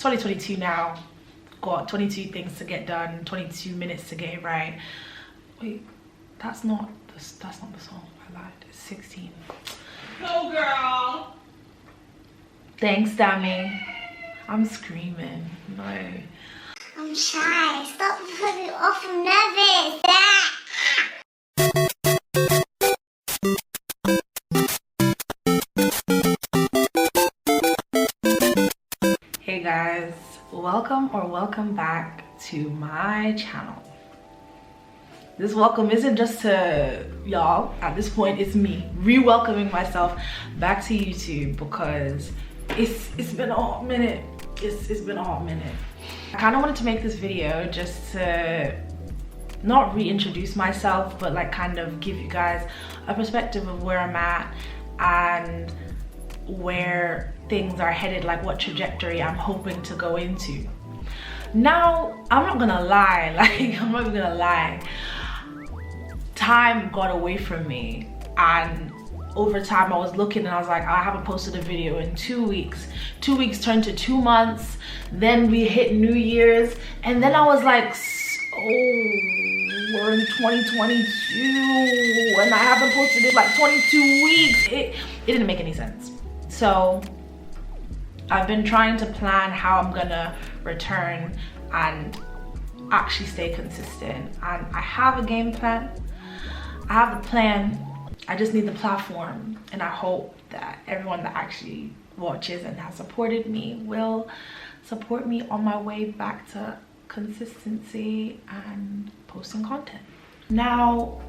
2022 now. Got 22 things to get done, 22 minutes to get it right. Wait, that's not the song. I lied. It's 16. Go girl. Thanks, Dammy. I'm screaming. No. I'm shy. Stop putting me off. I'm nervous. Hey guys, welcome back to my channel. This welcome isn't just to y'all. At this point, it's me re-welcoming myself back to YouTube because it's been a hot minute. It's been a hot minute. I kind of wanted to make this video just to not reintroduce myself, but like kind of give you guys a perspective of where I'm at and where things are headed, like what trajectory I'm hoping to go into. Now, I'm not gonna lie, I'm not even gonna lie. Time got away from me, and over time I was looking and I was like, I haven't posted a video in 2 weeks. 2 weeks turned to 2 months, then we hit New Year's, and then I was like, oh, we're in 2022 and I haven't posted it like 22 weeks. It didn't make any sense. So I've been trying to plan how I'm gonna return and actually stay consistent, and I have a game plan. I have the plan. I just need the platform, and I hope that everyone that actually watches and has supported me will support me on my way back to consistency and posting content. Now,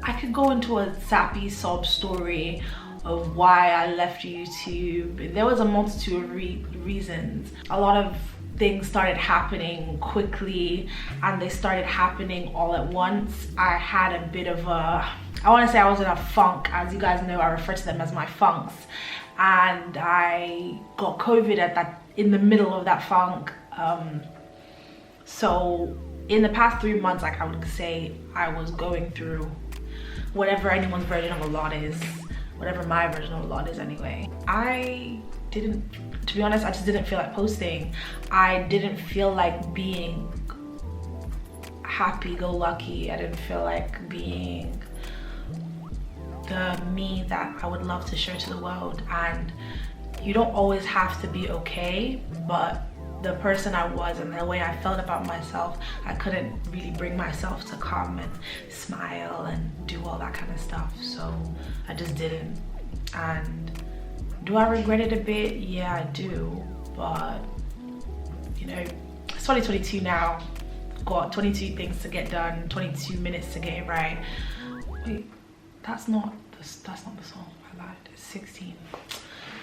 I could go into a sappy sob story of why I left YouTube. There was a multitude of reasons. A lot of things started happening quickly, and they started happening all at once. I had a bit of a, I want to say I was in a funk. As you guys know, I refer to them as my funks, and I got COVID in the middle of that funk. So in the past 3 months, like I would say, I was going through whatever anyone's version of a lot is, whatever my version of a lot is anyway. To be honest, I just didn't feel like posting. I didn't feel like being happy-go-lucky. I didn't feel like being the me that I would love to show to the world. And you don't always have to be okay, but the person I was and the way I felt about myself, I couldn't really bring myself to come and smile and do all that kind of stuff. So I just didn't. And do I regret it a bit? Yeah, I do. But you know, it's 2022 now. Got 22 things to get done, 22 minutes to get it right. Wait, that's not the song. I lied. It's 16.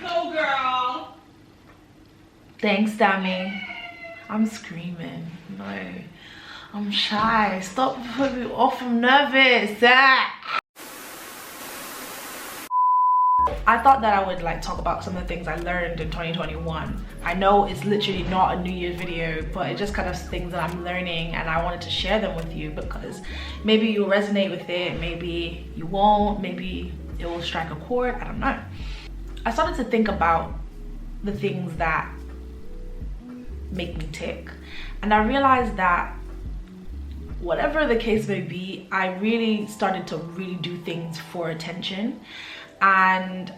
Go girl. Thanks, Dammy. I'm screaming. No, I'm shy. Stop putting me off. I'm nervous. I thought that I would like talk about some of the things I learned in 2021. I know it's literally not a New Year's video, but it just kind of things that I'm learning, and I wanted to share them with you because maybe you'll resonate with it, maybe you won't, maybe it will strike a chord, I don't know. I started to think about the things that make me tick, and I realized that whatever the case may be, I really started to really do things for attention. And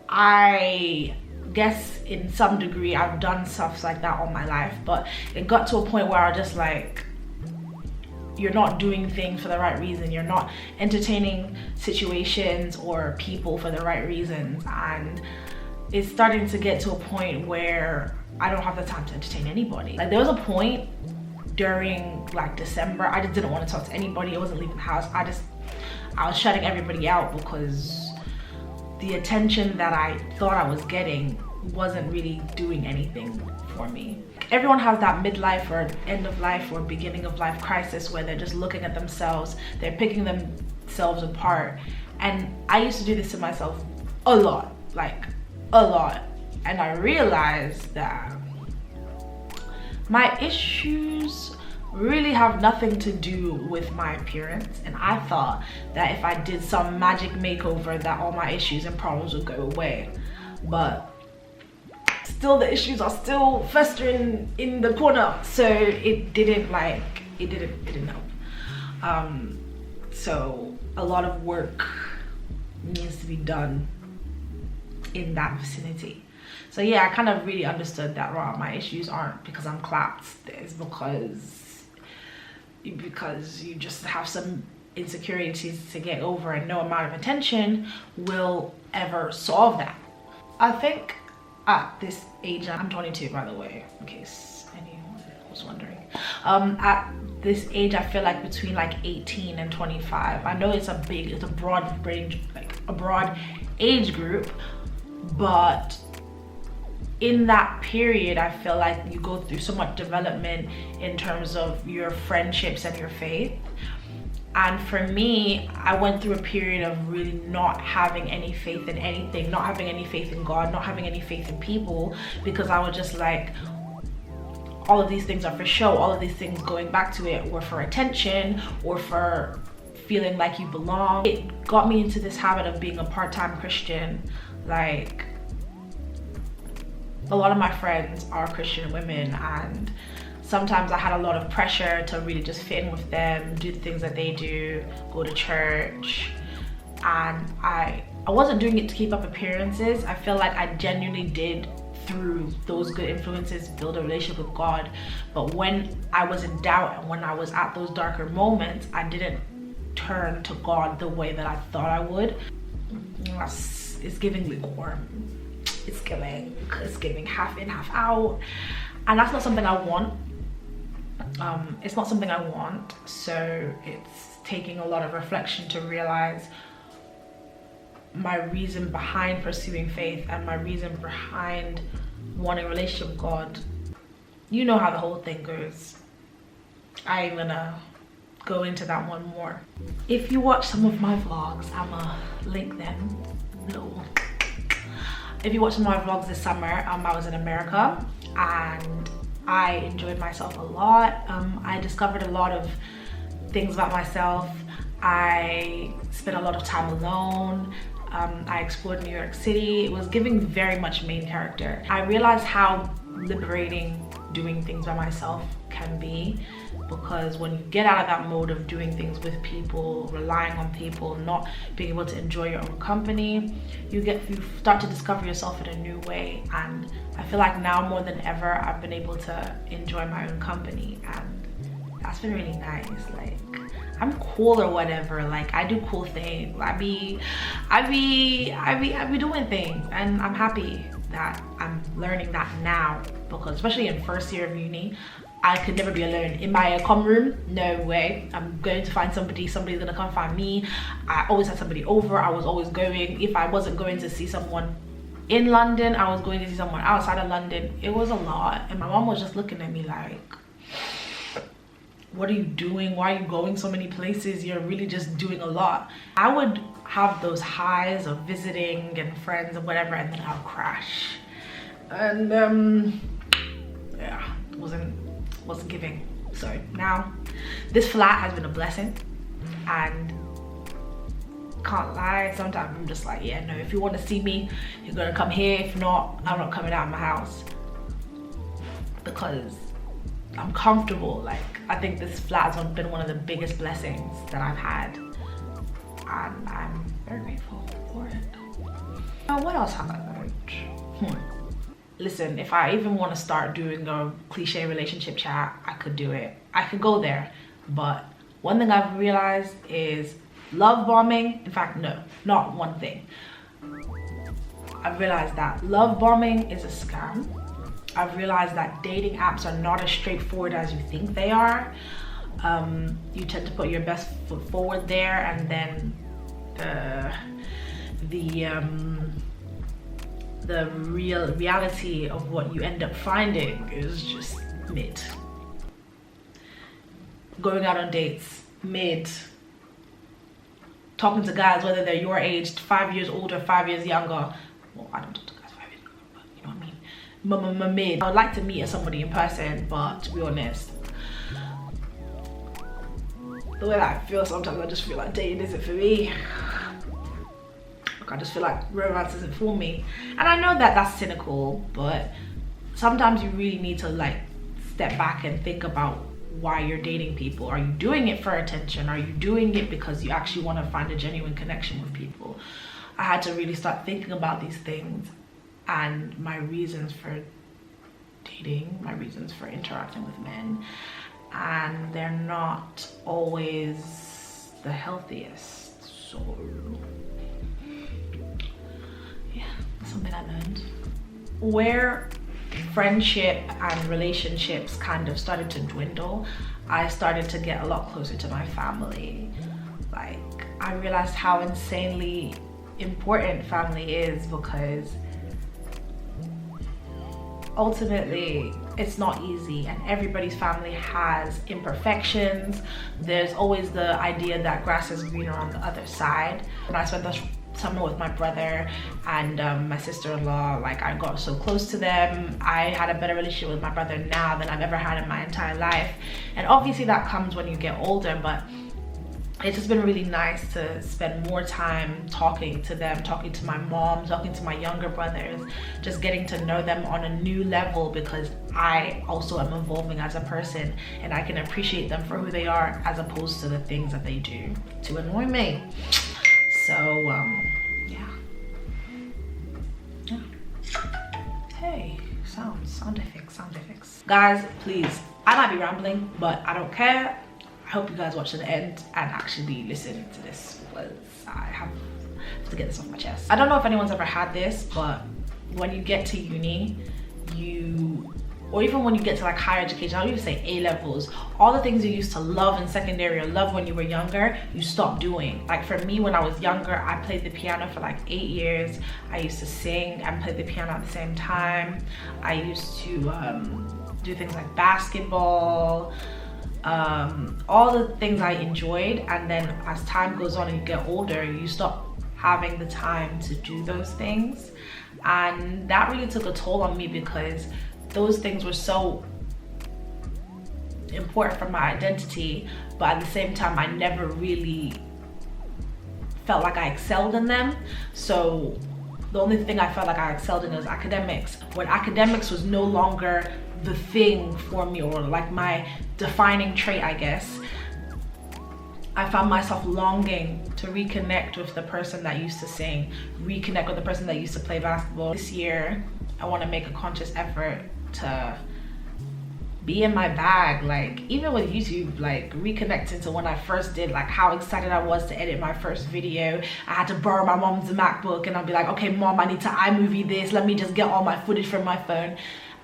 I guess in some degree I've done stuff like that all my life, but it got to a point where I just like, you're not doing things for the right reason, you're not entertaining situations or people for the right reasons, and it's starting to get to a point where I don't have the time to entertain anybody. Like there was a point during like December, I just didn't want to talk to anybody. I wasn't leaving the house. I was shutting everybody out because the attention that I thought I was getting wasn't really doing anything for me. Everyone has that midlife or end of life or beginning of life crisis where they're just looking at themselves, they're picking themselves apart. And I used to do this to myself a lot, like a lot. And I realized that my issues really have nothing to do with my appearance, and I thought that if I did some magic makeover that all my issues and problems would go away. But still the issues are still festering in the corner. So it didn't help. So a lot of work needs to be done in that vicinity. So yeah, I kind of really understood that, right, my issues aren't because I'm clapped, it's because you just have some insecurities to get over, and no amount of attention will ever solve that. I think at this age, I'm 22 by the way, in case anyone was wondering. At this age, I feel like between like 18 and 25, I know it's a broad range, like a broad age group, but in that period, I feel like you go through so much development in terms of your friendships and your faith. And for me, I went through a period of really not having any faith in anything, not having any faith in God, not having any faith in people, because I was just like, all of these things are for show, all of these things going back to it were for attention or for feeling like you belong. It got me into this habit of being a part-time Christian. Like, a lot of my friends are Christian women, and sometimes I had a lot of pressure to really just fit in with them, do the things that they do, go to church. And I wasn't doing it to keep up appearances. I feel like I genuinely did, through those good influences, build a relationship with God. But when I was in doubt and when I was at those darker moments, I didn't turn to God the way that I thought I would. It's giving lukewarm. It's giving half in, half out. And that's not something I want. It's not something I want. So it's taking a lot of reflection to realize my reason behind pursuing faith and my reason behind wanting a relationship with God. You know how the whole thing goes. I ain't gonna go into that one more. If you watch some of my vlogs, I'ma link them below. If you watch some of my vlogs this summer, I was in America and I enjoyed myself a lot. I discovered a lot of things about myself. I spent a lot of time alone. I explored New York City. It was giving very much main character. I realized how liberating doing things by myself can be, because when you get out of that mode of doing things with people, relying on people, not being able to enjoy your own company, you start to discover yourself in a new way. And I feel like now more than ever, I've been able to enjoy my own company, and that's been really nice. Like, I'm cool or whatever. Like, I do cool things. I be doing things, and I'm happy that I'm learning that now, because especially in first year of uni, I could never be alone in my comm room. No way. I'm going to find somebody's gonna come find me. I always had somebody over. I was always going. If I wasn't going to see someone in London, I was going to see someone outside of London. It was a lot, and my mom was just looking at me like, what are you doing? Why are you going so many places? You're really just doing a lot. I would have those highs of visiting and friends and whatever, and then I'll crash. And yeah, wasn't giving. So now this flat has been a blessing, and can't lie, sometimes I'm just like, yeah, no, if you want to see me, you're gonna come here. If not, I'm not coming out of my house, because I'm comfortable. Like, I think this flat has been one of the biggest blessings that I've had, and I'm very grateful for it. What else have I learned? Listen, if I even want to start doing a cliche relationship chat, I could do it. I could go there. But one thing I've realized is love bombing. In fact, no, not one thing. I've realized that love bombing is a scam. I've realized that dating apps are not as straightforward as you think they are. You tend to put your best foot forward there, and then the reality of what you end up finding is just mid. Going out on dates, mid. Talking to guys, whether they're your age, 5 years older, 5 years younger. Well, I don't talk to guys 5 years younger, but you know what I mean. Mid. I would like to meet somebody in person, but to be honest, the way that I feel sometimes, I just feel like dating isn't for me. I just feel like romance isn't for me. And I know that that's cynical, but sometimes you really need to like step back and think about why you're dating people. Are you doing it for attention? Are you doing it because you actually want to find a genuine connection with people? I had to really start thinking about these things and my reasons for dating, my reasons for interacting with men, and they're not always the healthiest. So yeah, that's something I learned. Where friendship and relationships kind of started to dwindle, I started to get a lot closer to my family. Like, I realized how insanely important family is, because ultimately it's not easy and everybody's family has imperfections. There's always the idea that grass is greener on the other side. When I spent the summer with my brother and my sister-in-law, like, I got so close to them. I had a better relationship with my brother now than I've ever had in my entire life, and obviously that comes when you get older, but it's just been really nice to spend more time talking to them, talking to my mom, talking to my younger brothers, just getting to know them on a new level, because I also am evolving as a person and I can appreciate them for who they are as opposed to the things that they do to annoy me. So yeah. Hey, sound effects. Guys, please, I might be rambling, but I don't care. I hope you guys watch to the end and actually listen to this, because I have to get this off my chest. I don't know if anyone's ever had this, but when you get to uni, or even when you get to like higher education, I don't even say A-levels, all the things you used to love in secondary or love when you were younger, you stop doing. Like for me, when I was younger, I played the piano for like 8 years. I used to sing and play the piano at the same time. I used to do things like basketball, all the things I enjoyed. And then as time goes on and you get older, you stop having the time to do those things. And that really took a toll on me, because those things were so important for my identity, but at the same time I never really felt like I excelled in them. So the only thing I felt like I excelled in was academics. When academics was no longer the thing for me, or like my defining trait, I guess, I found myself longing to reconnect with the person that used to sing, reconnect with the person that used to play basketball. This year, I want to make a conscious effort to be in my bag, like even with YouTube, like reconnecting to when I first did, like how excited I was to edit my first video. I had to borrow my mom's MacBook and I'll be like, okay mom, I need to iMovie this, let me just get all my footage from my phone.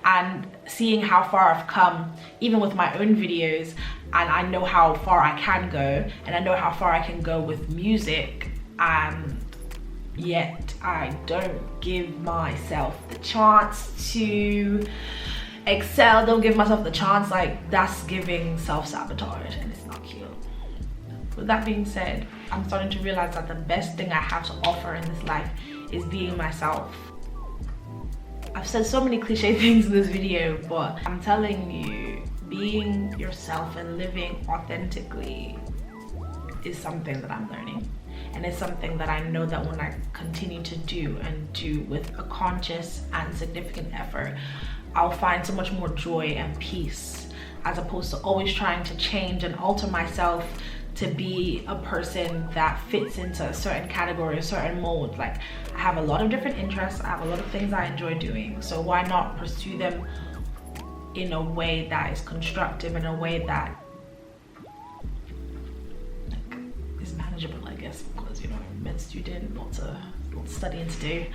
And seeing how far I've come, even with my own videos, and I know how far I can go, and I know how far I can go with music, and yet I don't give myself the chance to excel, don't give myself the chance. Like, that's giving self-sabotage and it's not cute. With that being said, I'm starting to realize that the best thing I have to offer in this life is being myself. I've said so many cliche things in this video, but I'm telling you, being yourself and living authentically is something that I'm learning. And it's something that I know that when I continue to do and do with a conscious and significant effort, I'll find so much more joy and peace, as opposed to always trying to change and alter myself to be a person that fits into a certain category, a certain mold. Like, I have a lot of different interests, I have a lot of things I enjoy doing, so why not pursue them in a way that is constructive, in a way that like is manageable, I guess, because, you know, I'm a med student, lots of studying to do,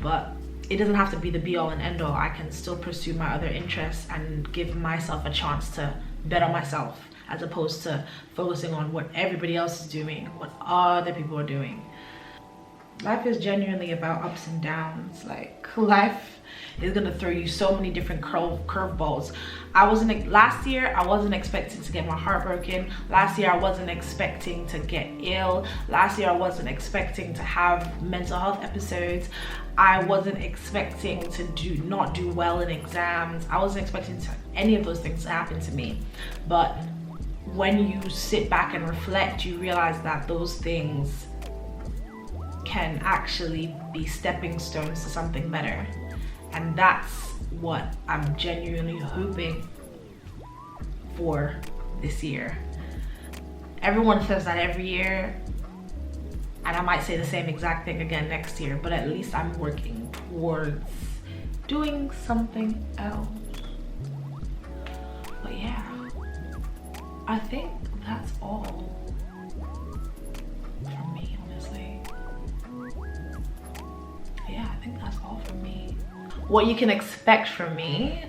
but it doesn't have to be the be all and end all. I can still pursue my other interests and give myself a chance to better myself, as opposed to focusing on what everybody else is doing, what other people are doing. Life is genuinely about ups and downs. Like, life is gonna throw you so many different curveballs. Last year, I wasn't expecting to get my heart broken. Last year, I wasn't expecting to get ill. Last year, I wasn't expecting to have mental health episodes. I wasn't expecting to not do well in exams. I wasn't expecting any of those things to happen to me. But when you sit back and reflect, you realize that those things can actually be stepping stones to something better. And that's what I'm genuinely hoping for this year. Everyone says that every year, and I might say the same exact thing again next year, but at least I'm working towards doing something else. But yeah, I think that's all from me, honestly. Yeah, I think that's all from me. What you can expect from me,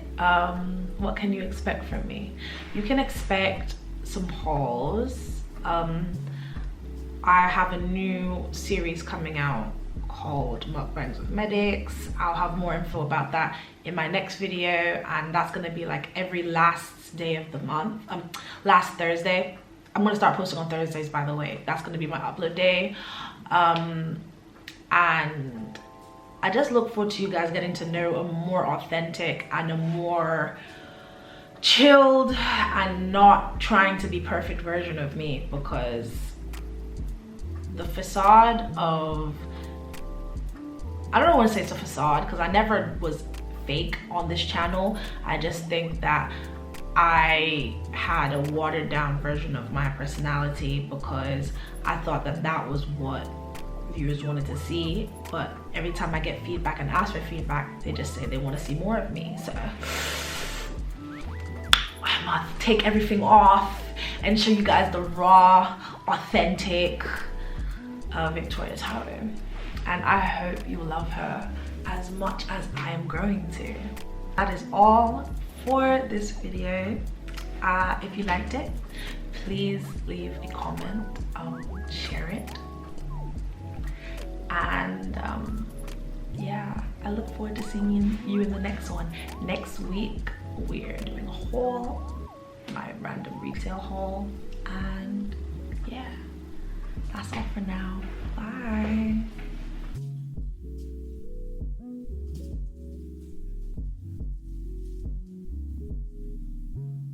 what can you expect from me? You can expect some hauls. I have a new series coming out called Mukbangs with Medics. I'll have more info about that in my next video, and that's gonna be like every last day of the month, last Thursday. I'm gonna start posting on Thursdays, by the way. That's gonna be my upload day. And I just look forward to you guys getting to know a more authentic and a more chilled and not trying to be perfect version of me, because the facade of, I don't want to say it's a facade because I never was fake on this channel. I just think that I had a watered down version of my personality because I thought that that was what viewers wanted to see. But every time I get feedback and ask for feedback, they just say they want to see more of me. So I'm gonna take everything off and show you guys the raw, authentic Victoria's home, and I hope you love her as much as I am growing to. That is all for this video. If you liked it, please leave a comment, share it, and yeah, I look forward to seeing you in the next one. Next week we're doing a haul, my random retail haul, and yeah, that's all for now.